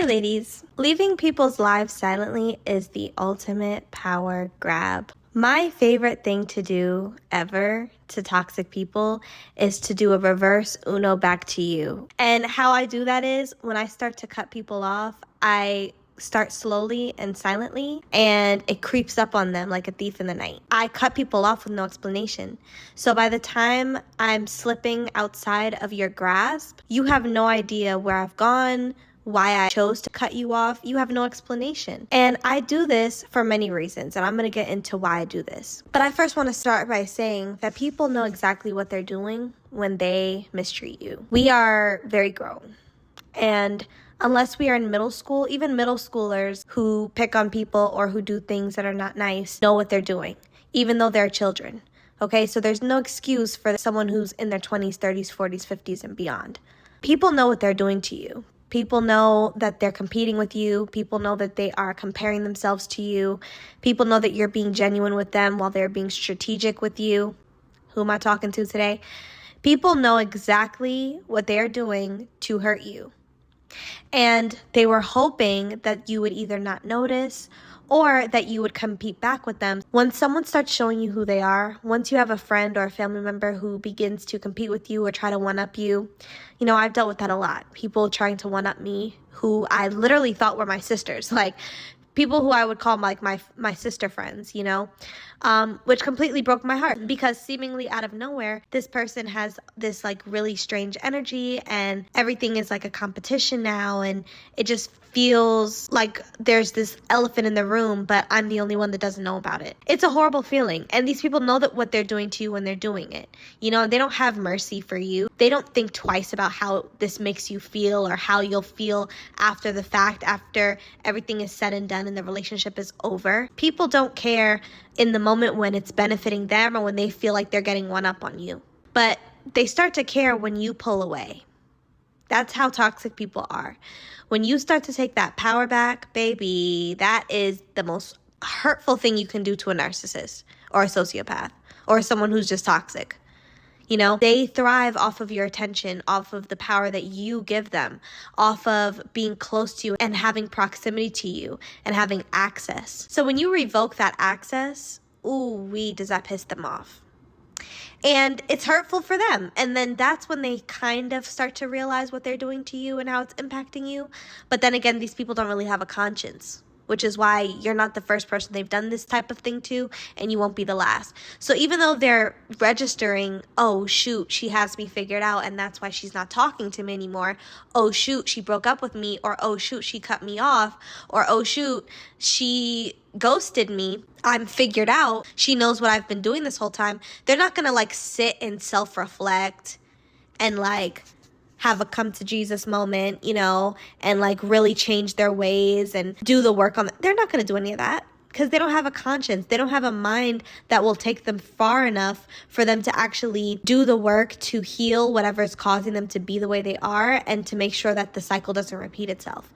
ladies. Leaving people's lives silently is the ultimate power grab. My favorite thing to do ever to toxic people is to do a reverse Uno back to you. And how I do that is when I start to cut people off, I start slowly and silently, and it creeps up on them like a thief in the night. I cut people off with no explanation. So by the time I'm slipping outside of your grasp, you have no idea where I've gone, why I chose to cut you off. You have no explanation. And I do this for many reasons, and I'm going to get into why I do this. But I first want to start by saying that people know exactly what they're doing when they mistreat you. We are very grown. And unless we are in middle school, even middle schoolers who pick on people or who do things that are not nice know what they're doing, even though they're children. Okay, so there's no excuse for someone who's in their 20s, 30s, 40s, 50s, and beyond. People know what they're doing to you. People know that they're competing with you. People know that they are comparing themselves to you. People know that you're being genuine with them while they're being strategic with you. Who am I talking to today? People know exactly what they're doing to hurt you. And they were hoping that you would either not notice or that you would compete back with them. When someone starts showing you who they are, once you have a friend or a family member who begins to compete with you or try to one-up you, I've dealt with that a lot. People trying to one-up me who I literally thought were my sisters, like people who I would call like my sister friends, which completely broke my heart because seemingly out of nowhere, this person has this like really strange energy and everything is like a competition now, and it just feels like there's this elephant in the room, but I'm the only one that doesn't know about it. It's a horrible feeling, and these people know that what they're doing to you when they're doing it. They don't have mercy for you. They don't think twice about how this makes you feel or how you'll feel after the fact, after everything is said and done and the relationship is over. People don't care in the moment when it's benefiting them or when they feel like they're getting one up on you. But they start to care when you pull away. That's how toxic people are. When you start to take that power back, baby, that is the most hurtful thing you can do to a narcissist or a sociopath or someone who's just toxic. They thrive off of your attention, off of the power that you give them, off of being close to you and having proximity to you and having access. So when you revoke that access, does that piss them off? And it's hurtful for them. And then that's when they kind of start to realize what they're doing to you and how it's impacting you. But then again, these people don't really have a conscience, which is why you're not the first person they've done this type of thing to, and you won't be the last. So even though they're registering, oh shoot, she has me figured out and that's why she's not talking to me anymore. Oh shoot, she broke up with me, or oh shoot, she cut me off, or oh shoot, she ghosted me, I'm figured out, she knows what I've been doing this whole time. They're not gonna sit and self-reflect and have a come to Jesus moment, and really change their ways and do the work on it. They're not going to do any of that because they don't have a conscience. They don't have a mind that will take them far enough for them to actually do the work to heal whatever is causing them to be the way they are and to make sure that the cycle doesn't repeat itself.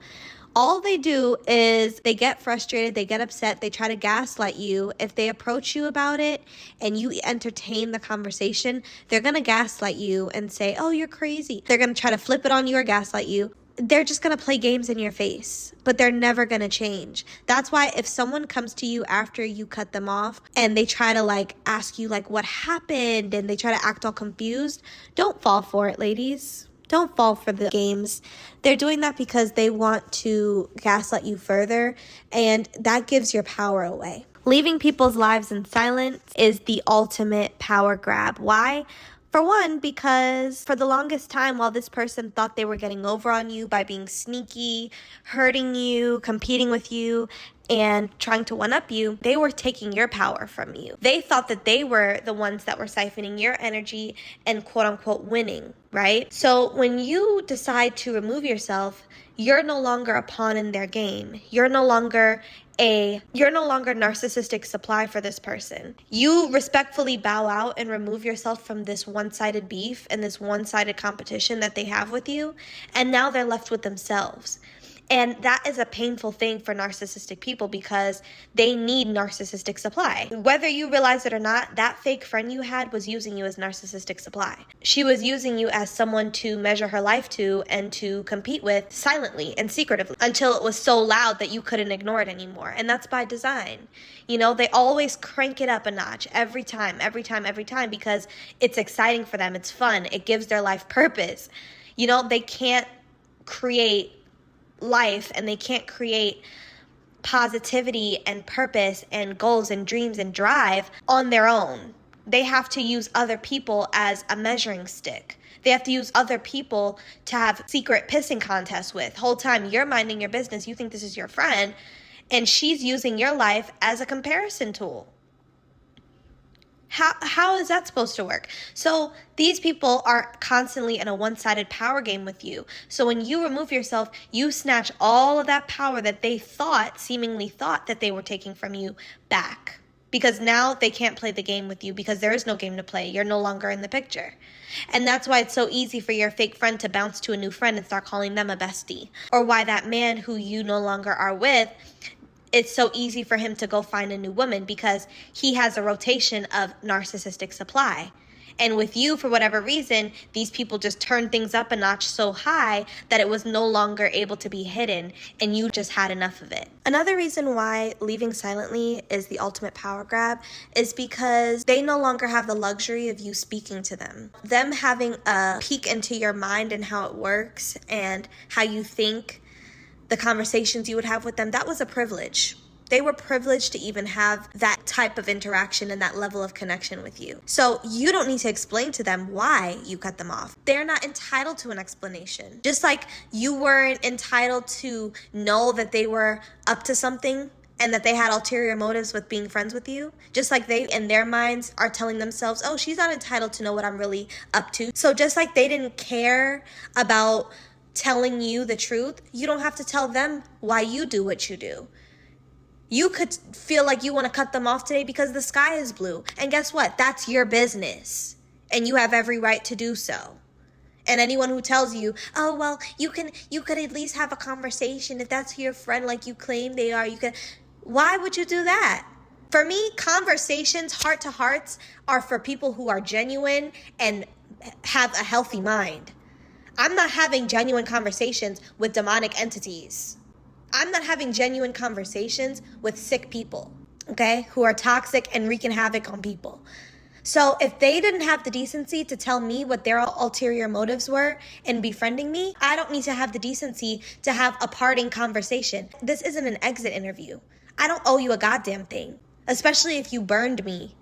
All they do is they get frustrated, they get upset, they try to gaslight you. If they approach you about it and you entertain the conversation, they're going to gaslight you and say, oh, you're crazy. They're going to try to flip it on you or gaslight you. They're just going to play games in your face, but they're never going to change. That's why if someone comes to you after you cut them off and they try to ask you what happened and they try to act all confused, don't fall for it, ladies. Don't fall for the games. They're doing that because they want to gaslight you further, and that gives your power away. Leaving people's lives in silence is the ultimate power grab. Why? For one, because for the longest time, while this person thought they were getting over on you by being sneaky, hurting you, competing with you, and trying to one-up you, they were taking your power from you. They thought that they were the ones that were siphoning your energy and quote-unquote winning, right? So when you decide to remove yourself, you're no longer a pawn in their game. You're no longer narcissistic supply for this person. You respectfully bow out and remove yourself from this one-sided beef and this one-sided competition that they have with you, and now they're left with themselves. And that is a painful thing for narcissistic people because they need narcissistic supply. Whether you realize it or not, that fake friend you had was using you as narcissistic supply. She was using you as someone to measure her life to and to compete with silently and secretively until it was so loud that you couldn't ignore it anymore. And that's by design. You know, they always crank it up a notch every time because it's exciting for them. It's fun. It gives their life purpose. You know, they can't create life and they can't create positivity and purpose and goals and dreams and drive on their own. They have to use other people as a measuring stick. They have to use other people to have secret pissing contests with. Whole time you're minding your business, you think this is your friend, and she's using your life as a comparison tool. How is that supposed to work? So these people are constantly in a one-sided power game with you. So when you remove yourself, you snatch all of that power that they seemingly thought that they were taking from you back. Because now they can't play the game with you because there is no game to play. You're no longer in the picture. And that's why it's so easy for your fake friend to bounce to a new friend and start calling them a bestie. Or why that man who you no longer are with, it's so easy for him to go find a new woman because he has a rotation of narcissistic supply. And with you, for whatever reason, these people just turn things up a notch so high that it was no longer able to be hidden and you just had enough of it. Another reason why leaving silently is the ultimate power grab is because they no longer have the luxury of you speaking to them. Them having a peek into your mind and how it works and how you think, the conversations you would have with them, that was a privilege. They were privileged to even have that type of interaction and that level of connection with you. So you don't need to explain to them why you cut them off. They're not entitled to an explanation. Just like you weren't entitled to know that they were up to something and that they had ulterior motives with being friends with you. Just like they, in their minds, are telling themselves, oh, she's not entitled to know what I'm really up to. So just like they didn't care about telling you the truth, you don't have to tell them why you do what you do. You could feel like you want to cut them off today because the sky is blue. And guess what? That's your business. And you have every right to do so. And anyone who tells you, oh, well, you could at least have a conversation if that's your friend like you claim they are. Why would you do that? For me, conversations, heart to hearts, are for people who are genuine and have a healthy mind. I'm not having genuine conversations with demonic entities. I'm not having genuine conversations with sick people, okay, who are toxic and wreaking havoc on people. So if they didn't have the decency to tell me what their ulterior motives were in befriending me, I don't need to have the decency to have a parting conversation. This isn't an exit interview. I don't owe you a goddamn thing, especially if you burned me,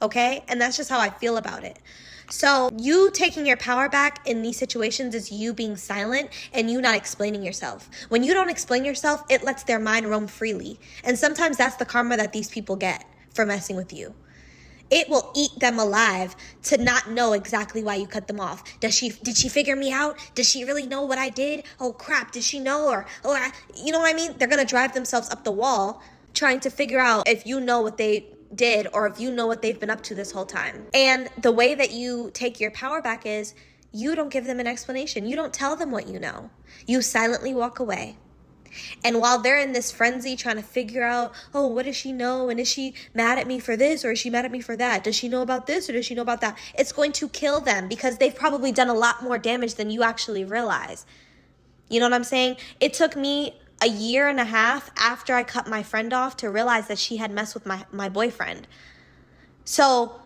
okay? And that's just how I feel about it. So you taking your power back in these situations is you being silent and you not explaining yourself. When you don't explain yourself, it lets their mind roam freely. And sometimes that's the karma that these people get for messing with you. It will eat them alive to not know exactly why you cut them off. Did she figure me out? Does she really know what I did? Oh crap, did she know? You know what I mean? They're going to drive themselves up the wall trying to figure out if you know what they did or if you know what they've been up to this whole time. And the way that you take your power back is you don't give them an explanation. You don't tell them what you know. You silently walk away. And while they're in this frenzy trying to figure out, oh, what does she know? And is she mad at me for this or is she mad at me for that? Does she know about this or does she know about that? It's going to kill them because they've probably done a lot more damage than you actually realize. You know what I'm saying? It took me a year and a half after I cut my friend off to realize that she had messed with my boyfriend. So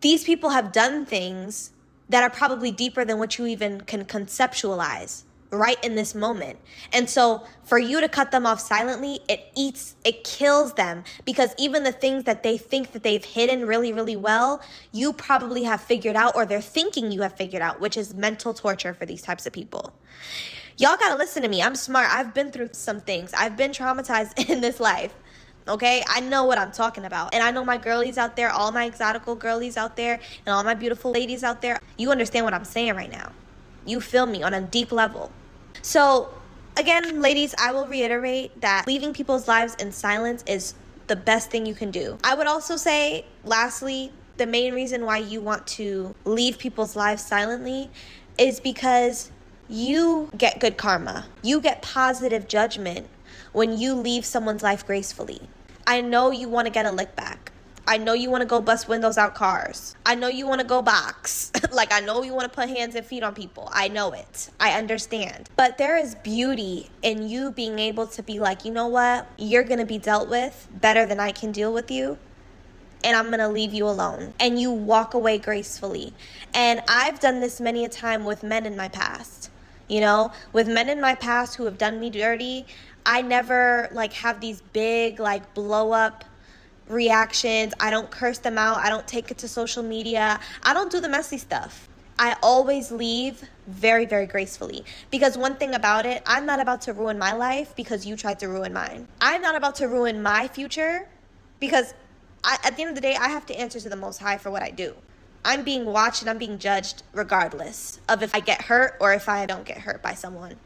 these people have done things that are probably deeper than what you even can conceptualize right in this moment. And so for you to cut them off silently, it kills them because even the things that they think that they've hidden really, really well, you probably have figured out or they're thinking you have figured out, which is mental torture for these types of people. Y'all gotta listen to me. I'm smart. I've been through some things. I've been traumatized in this life. Okay? I know what I'm talking about. And I know my girlies out there, all my exotical girlies out there, and all my beautiful ladies out there, you understand what I'm saying right now. You feel me on a deep level. So, again, ladies, I will reiterate that leaving people's lives in silence is the best thing you can do. I would also say, lastly, the main reason why you want to leave people's lives silently is because You get good karma. You get positive judgment when you leave someone's life gracefully. I know you want to get a lick back. I know you want to go bust windows out cars. I know you want to go box. Like, I know you want to put hands and feet on people. I know it. I understand. But there is beauty in you being able to be like, you know what? You're going to be dealt with better than I can deal with you. And I'm going to leave you alone. And you walk away gracefully. And I've done this many a time with men in my past. You know, with men in my past who have done me dirty, I never like have these big like blow up reactions. I don't curse them out. I don't take it to social media. I don't do the messy stuff. I always leave very, very gracefully. Because one thing about it, I'm not about to ruin my life because you tried to ruin mine. I'm not about to ruin my future because at the end of the day, I have to answer to the Most High for what I do. I'm being watched and I'm being judged regardless of if I get hurt or if I don't get hurt by someone.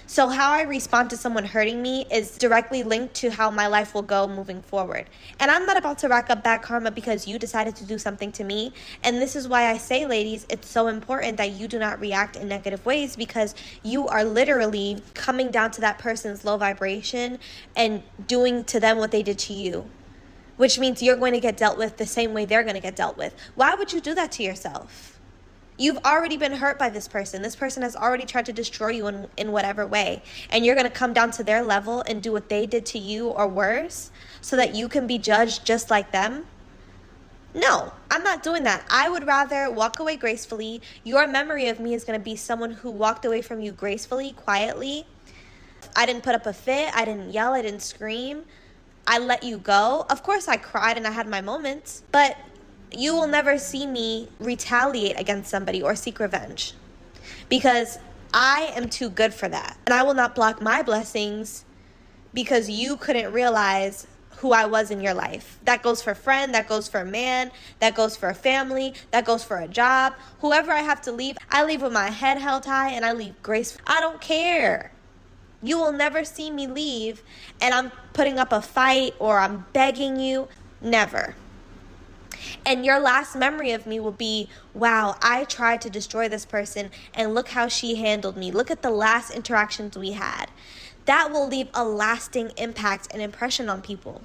So how I respond to someone hurting me is directly linked to how my life will go moving forward. And I'm not about to rack up bad karma because you decided to do something to me. And this is why I say, ladies, it's so important that you do not react in negative ways, because you are literally coming down to that person's low vibration and doing to them what they did to you, which means you're going to get dealt with the same way they're going to get dealt with. Why would you do that to yourself? You've already been hurt by this person. This person has already tried to destroy you in whatever way. And you're going to come down to their level and do what they did to you or worse so that you can be judged just like them? No, I'm not doing that. I would rather walk away gracefully. Your memory of me is going to be someone who walked away from you gracefully, quietly. I didn't put up a fit. I didn't yell. I didn't scream. I let you go. Of course, I cried and I had my moments, but you will never see me retaliate against somebody or seek revenge, because I am too good for that. And I will not block my blessings because you couldn't realize who I was in your life. That goes for friend, that goes for man, that goes for family, that goes for a job. Whoever I have to leave, I leave with my head held high and I leave graceful. I don't care. You will never see me leave and I'm putting up a fight or I'm begging you. Never. And your last memory of me will be, wow, I tried to destroy this person and look how she handled me. Look at the last interactions we had. That will leave a lasting impact and impression on people.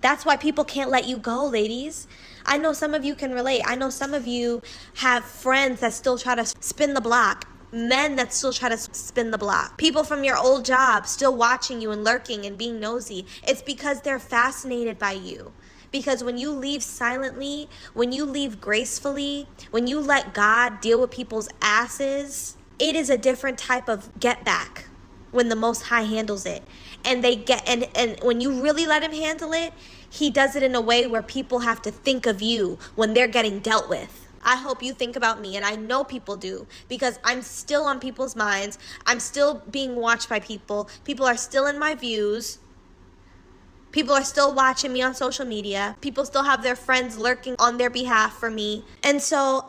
That's why people can't let you go, ladies. I know some of you can relate. I know some of you have friends that still try to spin the block. Men that still try to spin the block. People from your old job still watching you and lurking and being nosy. It's because they're fascinated by you. Because when you leave silently, when you leave gracefully, when you let God deal with people's asses, it is a different type of get back when the Most High handles it. And they get and when you really let him handle it, he does it in a way where people have to think of you when they're getting dealt with. I hope you think about me, and I know people do, because I'm still on people's minds. I'm still being watched by people. People are still in my views. People are still watching me on social media. People still have their friends lurking on their behalf for me. And so,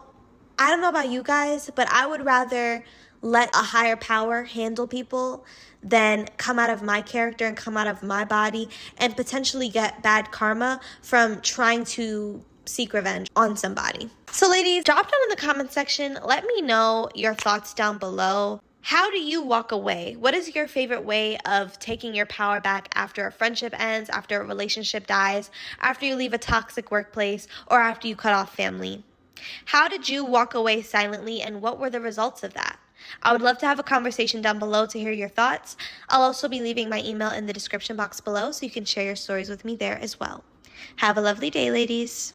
I don't know about you guys, but I would rather let a higher power handle people than come out of my character and come out of my body and potentially get bad karma from trying to seek revenge on somebody. So ladies, drop down in the comment section. Let me know your thoughts down below. How do you walk away? What is your favorite way of taking your power back after a friendship ends, after a relationship dies, after you leave a toxic workplace, or after you cut off family? How did you walk away silently, and what were the results of that? I would love to have a conversation down below to hear your thoughts. I'll also be leaving my email in the description box below so you can share your stories with me there as well. Have a lovely day, ladies.